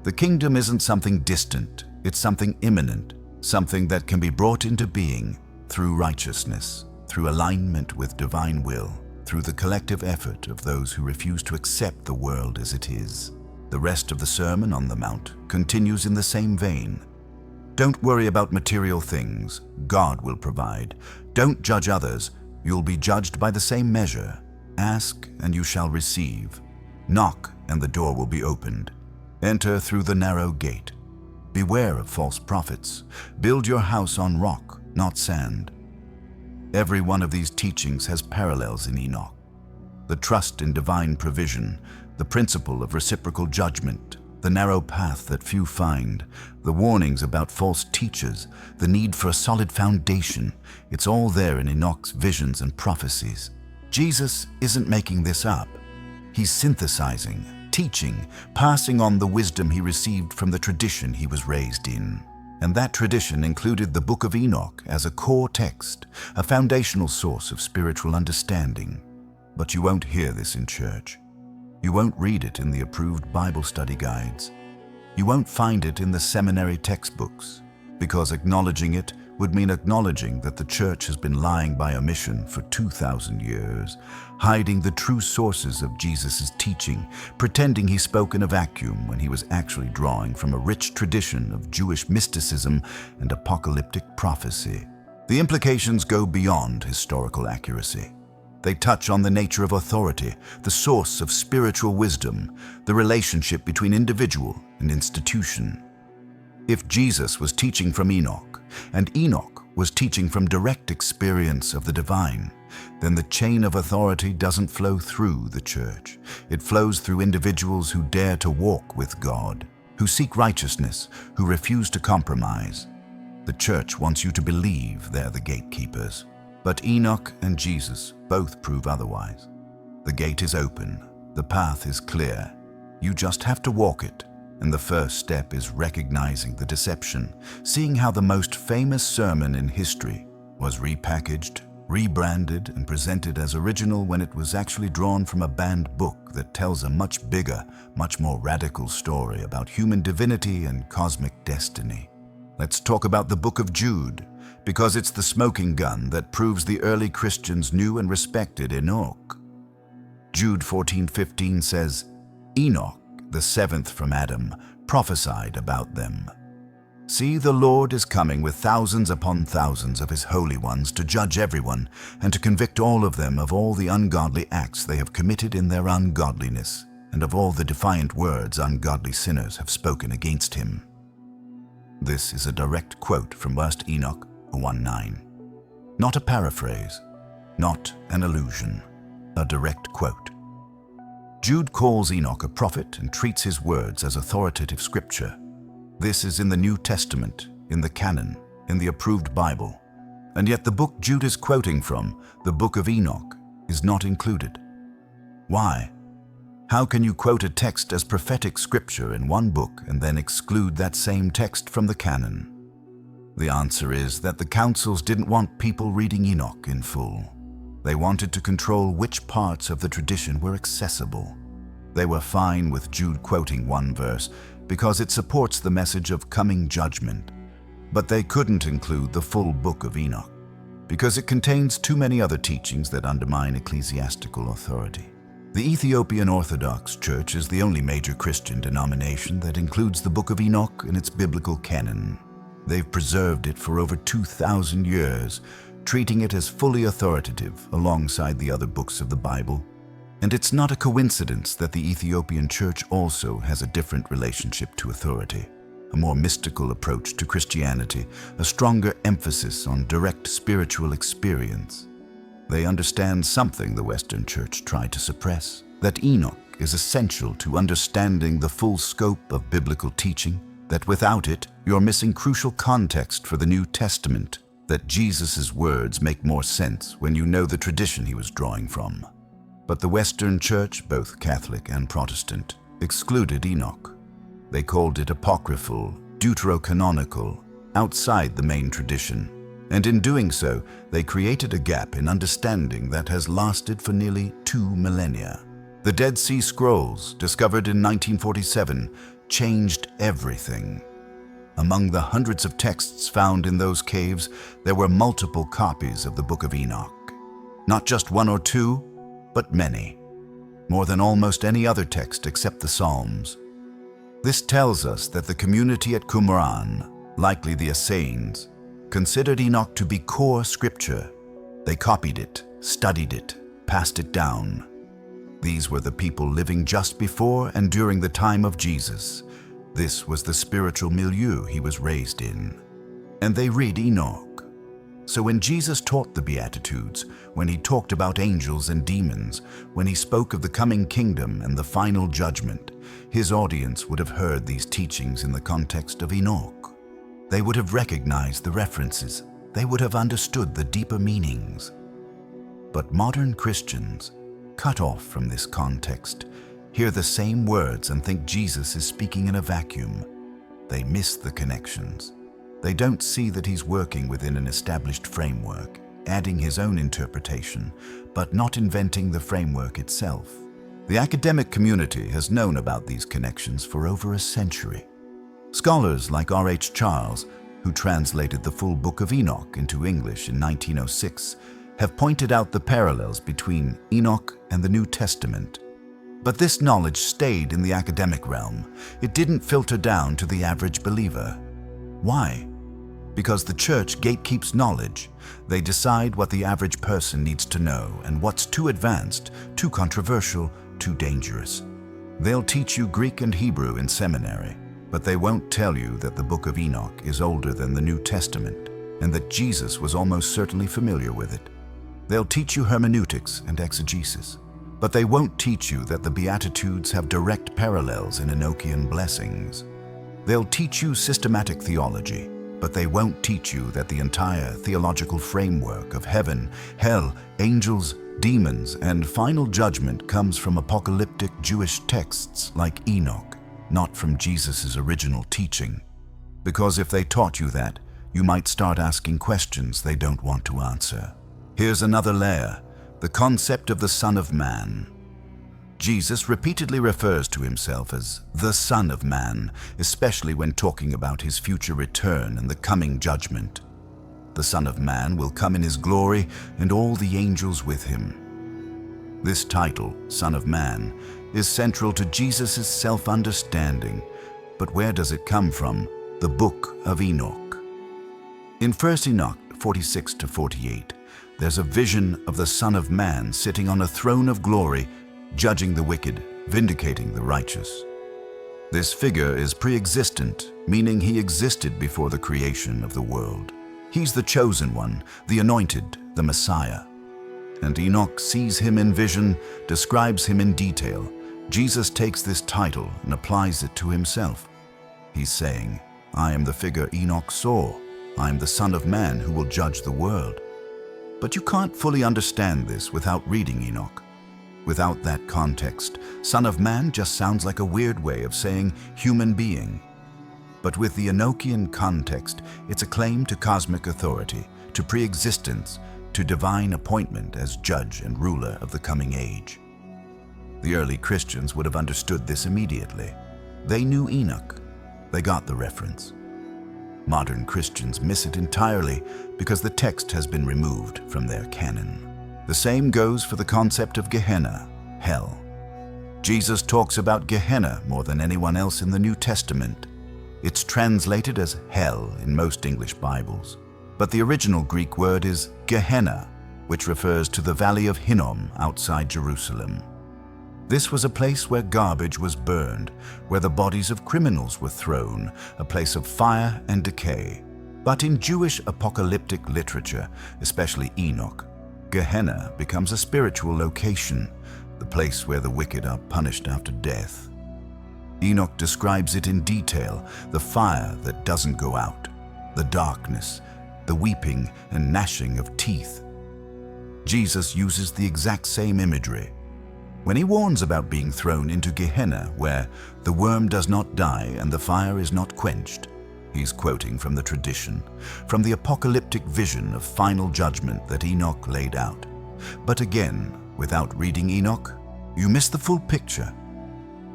The kingdom isn't something distant, it's something imminent, something that can be brought into being through righteousness, through alignment with divine will, through the collective effort of those who refuse to accept the world as it is. The rest of the Sermon on the Mount continues in the same vein. Don't worry about material things, God will provide. Don't judge others, you'll be judged by the same measure. Ask, and you shall receive. Knock, and the door will be opened. Enter through the narrow gate. Beware of false prophets. Build your house on rock, not sand. Every one of these teachings has parallels in Enoch. The trust in divine provision, the principle of reciprocal judgment, the narrow path that few find, the warnings about false teachers, the need for a solid foundation, it's all there in Enoch's visions and prophecies. Jesus isn't making this up. He's synthesizing, teaching, passing on the wisdom he received from the tradition he was raised in. And that tradition included the Book of Enoch as a core text, a foundational source of spiritual understanding. But you won't hear this in church. You won't read it in the approved Bible study guides. You won't find it in the seminary textbooks, because acknowledging it would mean acknowledging that the church has been lying by omission for 2,000 years, hiding the true sources of Jesus' teaching, pretending he spoke in a vacuum when he was actually drawing from a rich tradition of Jewish mysticism and apocalyptic prophecy. The implications go beyond historical accuracy. They touch on the nature of authority, the source of spiritual wisdom, the relationship between individual and institution. If Jesus was teaching from Enoch, and Enoch was teaching from direct experience of the divine, then the chain of authority doesn't flow through the church. It flows through individuals who dare to walk with God, who seek righteousness, who refuse to compromise. The church wants you to believe they're the gatekeepers. But Enoch and Jesus both prove otherwise. The gate is open, the path is clear. You just have to walk it. And the first step is recognizing the deception, seeing how the most famous sermon in history was repackaged, rebranded, and presented as original when it was actually drawn from a banned book that tells a much bigger, much more radical story about human divinity and cosmic destiny. Let's talk about the Book of Jude, because it's the smoking gun that proves the early Christians knew and respected Enoch. Jude 14:15 says, Enoch, the seventh from Adam, prophesied about them. See, the Lord is coming with thousands upon thousands of his holy ones to judge everyone and to convict all of them of all the ungodly acts they have committed in their ungodliness and of all the defiant words ungodly sinners have spoken against him. This is a direct quote from 1 Enoch 1:9. Not a paraphrase, not an allusion, a direct quote. Jude calls Enoch a prophet and treats his words as authoritative scripture. This is in the New Testament, in the canon, in the approved Bible. And yet the book Jude is quoting from, the Book of Enoch, is not included. Why? How can you quote a text as prophetic scripture in one book and then exclude that same text from the canon? The answer is that the councils didn't want people reading Enoch in full. They wanted to control which parts of the tradition were accessible. They were fine with Jude quoting one verse because it supports the message of coming judgment. But they couldn't include the full Book of Enoch because it contains too many other teachings that undermine ecclesiastical authority. The Ethiopian Orthodox Church is the only major Christian denomination that includes the Book of Enoch in its biblical canon. They've preserved it for over 2,000 years, treating it as fully authoritative alongside the other books of the Bible. And it's not a coincidence that the Ethiopian Church also has a different relationship to authority, a more mystical approach to Christianity, a stronger emphasis on direct spiritual experience. They understand something the Western Church tried to suppress, that Enoch is essential to understanding the full scope of biblical teaching, that without it, you're missing crucial context for the New Testament, that Jesus' words make more sense when you know the tradition he was drawing from. But the Western Church, both Catholic and Protestant, excluded Enoch. They called it apocryphal, deuterocanonical, outside the main tradition. And in doing so, they created a gap in understanding that has lasted for nearly 2 millennia. The Dead Sea Scrolls, discovered in 1947, changed everything. Among the hundreds of texts found in those caves, there were multiple copies of the Book of Enoch. Not just one or two, but many. More than almost any other text except the Psalms. This tells us that the community at Qumran, likely the Essenes, considered Enoch to be core scripture. They copied it, studied it, passed it down. These were the people living just before and during the time of Jesus. This was the spiritual milieu he was raised in. And they read Enoch. So when Jesus taught the Beatitudes, when he talked about angels and demons, when he spoke of the coming kingdom and the final judgment, his audience would have heard these teachings in the context of Enoch. They would have recognized the references. They would have understood the deeper meanings. But modern Christians, cut off from this context, hear the same words and think Jesus is speaking in a vacuum. They miss the connections. They don't see that he's working within an established framework, adding his own interpretation, but not inventing the framework itself. The academic community has known about these connections for over a century. Scholars like R.H. Charles, who translated the full Book of Enoch into English in 1906, have pointed out the parallels between Enoch and the New Testament. But this knowledge stayed in the academic realm. It didn't filter down to the average believer. Why? Because the church gatekeeps knowledge. They decide what the average person needs to know and what's too advanced, too controversial, too dangerous. They'll teach you Greek and Hebrew in seminary, but they won't tell you that the Book of Enoch is older than the New Testament and that Jesus was almost certainly familiar with it. They'll teach you hermeneutics and exegesis, but they won't teach you that the Beatitudes have direct parallels in Enochian blessings. They'll teach you systematic theology, but they won't teach you that the entire theological framework of heaven, hell, angels, demons, and final judgment comes from apocalyptic Jewish texts like Enoch, not from Jesus' original teaching. Because if they taught you that, you might start asking questions they don't want to answer. Here's another layer, the concept of the Son of Man. Jesus repeatedly refers to himself as the Son of Man, especially when talking about his future return and the coming judgment. The Son of Man will come in his glory and all the angels with him. This title, Son of Man, is central to Jesus' self-understanding. But where does it come from? The Book of Enoch. In 1 Enoch 46-48, there's a vision of the Son of Man sitting on a throne of glory, judging the wicked, vindicating the righteous. This figure is pre-existent, meaning he existed before the creation of the world. He's the chosen one, the anointed, the Messiah. And Enoch sees him in vision, describes him in detail. Jesus takes this title and applies it to himself. He's saying, I am the figure Enoch saw. I am the Son of Man who will judge the world. But you can't fully understand this without reading Enoch. Without that context, Son of Man just sounds like a weird way of saying human being. But with the Enochian context, it's a claim to cosmic authority, to pre-existence, to divine appointment as judge and ruler of the coming age. The early Christians would have understood this immediately. They knew Enoch. They got the reference. Modern Christians miss it entirely because the text has been removed from their canon. The same goes for the concept of Gehenna, hell. Jesus talks about Gehenna more than anyone else in the New Testament. It's translated as hell in most English Bibles, but the original Greek word is Gehenna, which refers to the valley of Hinnom outside Jerusalem. This was a place where garbage was burned, where the bodies of criminals were thrown, a place of fire and decay. But in Jewish apocalyptic literature, especially Enoch, Gehenna becomes a spiritual location, the place where the wicked are punished after death. Enoch describes it in detail, the fire that doesn't go out, the darkness, the weeping and gnashing of teeth. Jesus uses the exact same imagery. When he warns about being thrown into Gehenna, where the worm does not die and the fire is not quenched, he's quoting from the tradition, from the apocalyptic vision of final judgment that Enoch laid out. But again, without reading Enoch, You miss the full picture.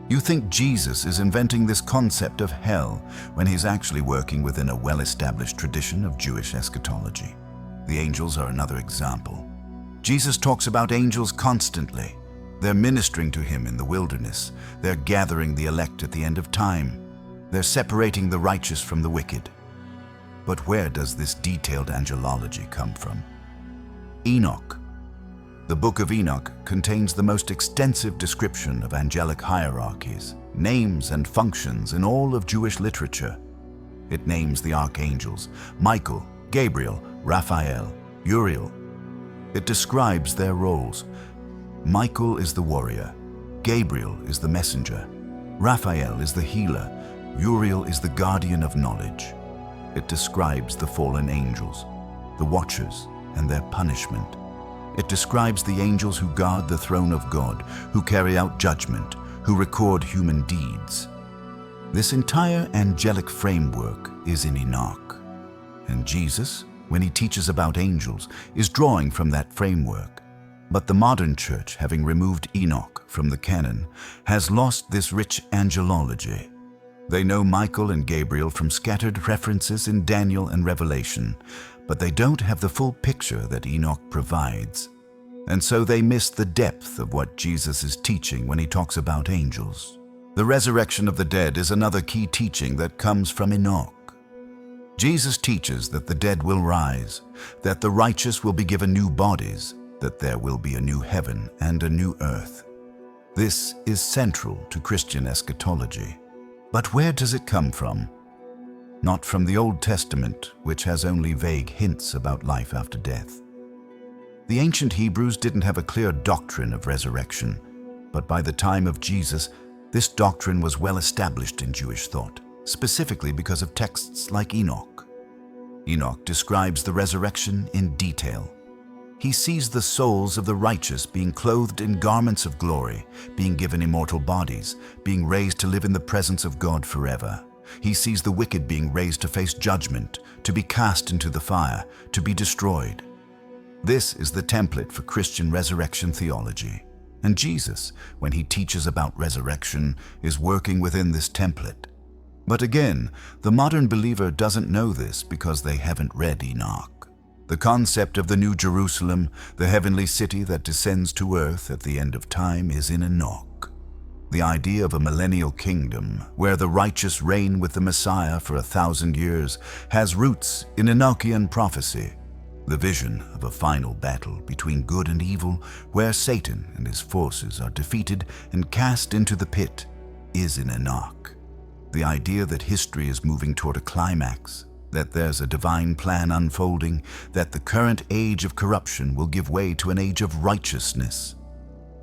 You think Jesus is inventing this concept of hell when he's actually working within a well-established tradition of Jewish eschatology. The angels are another example. Jesus talks about angels constantly. They're ministering to him in the wilderness. They're gathering the elect at the end of time. They're separating the righteous from the wicked. But where does this detailed angelology come from? Enoch. The Book of Enoch contains the most extensive description of angelic hierarchies, names and functions in all of Jewish literature. It names the archangels, Michael, Gabriel, Raphael, Uriel. It describes their roles. Michael is the warrior, Gabriel is the messenger, Raphael is the healer, Uriel is the guardian of knowledge. It describes the fallen angels, the watchers, and their punishment. It describes the angels who guard the throne of God, who carry out judgment, who record human deeds. This entire angelic framework is in Enoch. And Jesus, when he teaches about angels, is drawing from that framework. But the modern church, having removed Enoch from the canon, has lost this rich angelology. They know Michael and Gabriel from scattered references in Daniel and Revelation, but they don't have the full picture that Enoch provides. And so they miss the depth of what Jesus is teaching when he talks about angels. The resurrection of the dead is another key teaching that comes from Enoch. Jesus teaches that the dead will rise, that the righteous will be given new bodies, that there will be a new heaven and a new earth. This is central to Christian eschatology. But where does it come from? Not from the Old Testament, which has only vague hints about life after death. The ancient Hebrews didn't have a clear doctrine of resurrection, but by the time of Jesus, this doctrine was well established in Jewish thought, specifically because of texts like Enoch. Enoch describes the resurrection in detail. He sees the souls of the righteous being clothed in garments of glory, being given immortal bodies, being raised to live in the presence of God forever. He sees the wicked being raised to face judgment, to be cast into the fire, to be destroyed. This is the template for Christian resurrection theology. And Jesus, when he teaches about resurrection, is working within this template. But again, the modern believer doesn't know this because they haven't read Enoch. The concept of the New Jerusalem, the heavenly city that descends to earth at the end of time, is in Enoch. The idea of a millennial kingdom, where the righteous reign with the Messiah for 1,000 years, has roots in Enochian prophecy. The vision of a final battle between good and evil, where Satan and his forces are defeated and cast into the pit, is in Enoch. The idea that history is moving toward a climax, that there's a divine plan unfolding, that the current age of corruption will give way to an age of righteousness.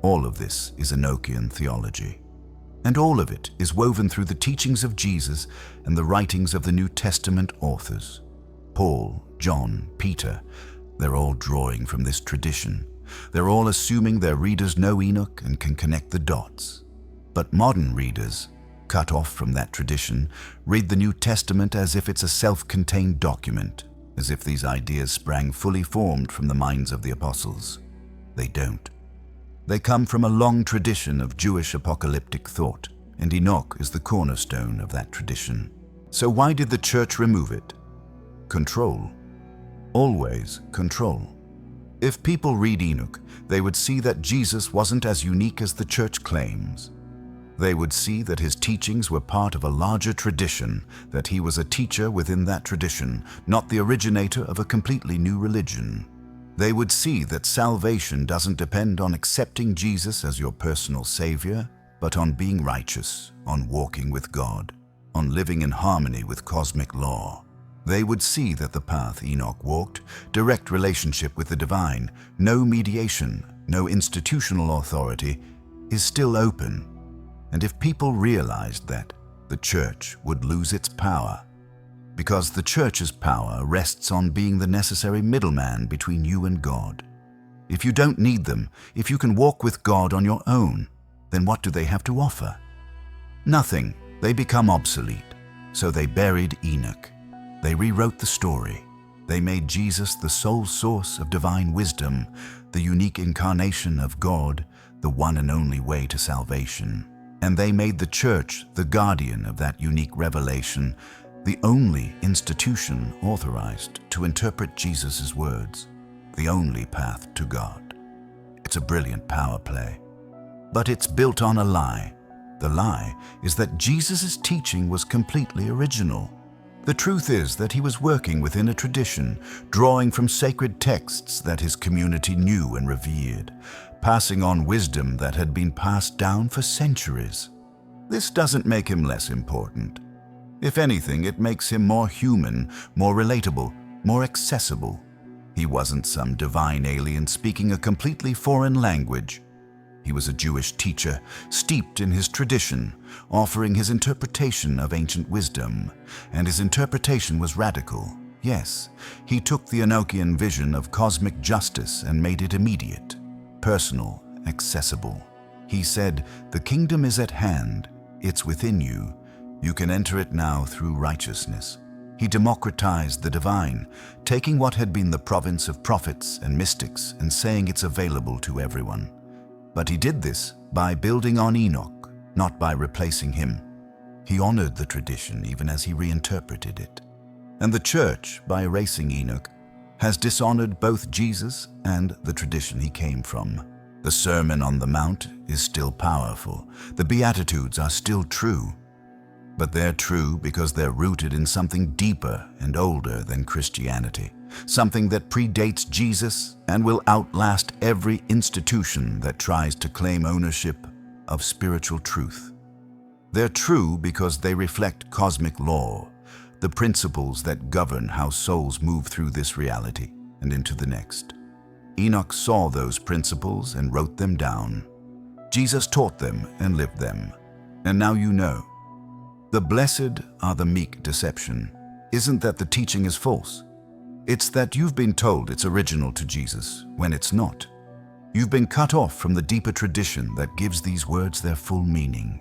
All of this is Enochian theology. And all of it is woven through the teachings of Jesus and the writings of the New Testament authors. Paul, John, Peter, they're all drawing from this tradition. They're all assuming their readers know Enoch and can connect the dots. But modern readers, cut off from that tradition, read the New Testament as if it's a self-contained document, as if these ideas sprang fully formed from the minds of the apostles. They don't. They come from a long tradition of Jewish apocalyptic thought, and Enoch is the cornerstone of that tradition. So why did the church remove it? Control. Always control. If people read Enoch, they would see that Jesus wasn't as unique as the church claims. They would see that his teachings were part of a larger tradition, that he was a teacher within that tradition, not the originator of a completely new religion. They would see that salvation doesn't depend on accepting Jesus as your personal savior, but on being righteous, on walking with God, on living in harmony with cosmic law. They would see that the path Enoch walked, direct relationship with the divine, no mediation, no institutional authority, is still open. And if people realized that, the church would lose its power. Because the church's power rests on being the necessary middleman between you and God. If you don't need them, if you can walk with God on your own, then what do they have to offer? Nothing. They become obsolete. So they buried Enoch. They rewrote the story. They made Jesus the sole source of divine wisdom, the unique incarnation of God, the one and only way to salvation. And they made the church the guardian of that unique revelation, the only institution authorized to interpret Jesus' words, the only path to God. It's a brilliant power play, but it's built on a lie. The lie is that Jesus' teaching was completely original. The truth is that he was working within a tradition, drawing from sacred texts that his community knew and revered, passing on wisdom that had been passed down for centuries. This doesn't make him less important. If anything, it makes him more human, more relatable, more accessible. He wasn't some divine alien speaking a completely foreign language. He was a Jewish teacher, steeped in his tradition, offering his interpretation of ancient wisdom. And his interpretation was radical. Yes, he took the Enochian vision of cosmic justice and made it immediate, personal, accessible. He said, "The kingdom is at hand. It's within you. You can enter it now through righteousness." He democratized the divine, taking what had been the province of prophets and mystics and saying it's available to everyone. But he did this by building on Enoch, not by replacing him. He honored the tradition even as he reinterpreted it. And the church, by erasing Enoch, has dishonored both Jesus and the tradition he came from. The Sermon on the Mount is still powerful. The Beatitudes are still true. But they're true because they're rooted in something deeper and older than Christianity, something that predates Jesus and will outlast every institution that tries to claim ownership of spiritual truth. They're true because they reflect cosmic law, the principles that govern how souls move through this reality and into the next. Enoch saw those principles and wrote them down. Jesus taught them and lived them. And now you know. The blessed are the meek deception isn't that the teaching is false. It's that you've been told it's original to Jesus when it's not. You've been cut off from the deeper tradition that gives these words their full meaning.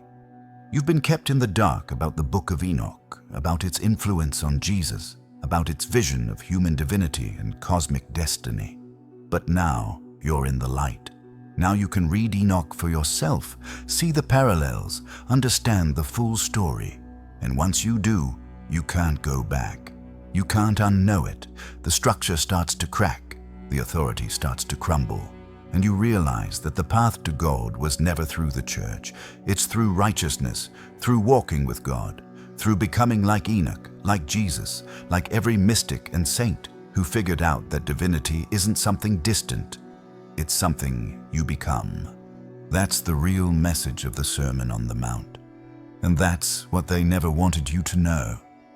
You've been kept in the dark about the Book of Enoch, about its influence on Jesus, about its vision of human divinity and cosmic destiny. But now you're in the light. Now you can read Enoch for yourself, see the parallels, understand the full story. And once you do, you can't go back. You can't unknow it. The structure starts to crack, the authority starts to crumble, and you realize that the path to God was never through the church. It's through righteousness, through walking with God, through becoming like Enoch, like Jesus, like every mystic and saint who figured out that divinity isn't something distant. It's something you become. That's the real message of the Sermon on the Mount. And that's what they never wanted you to know.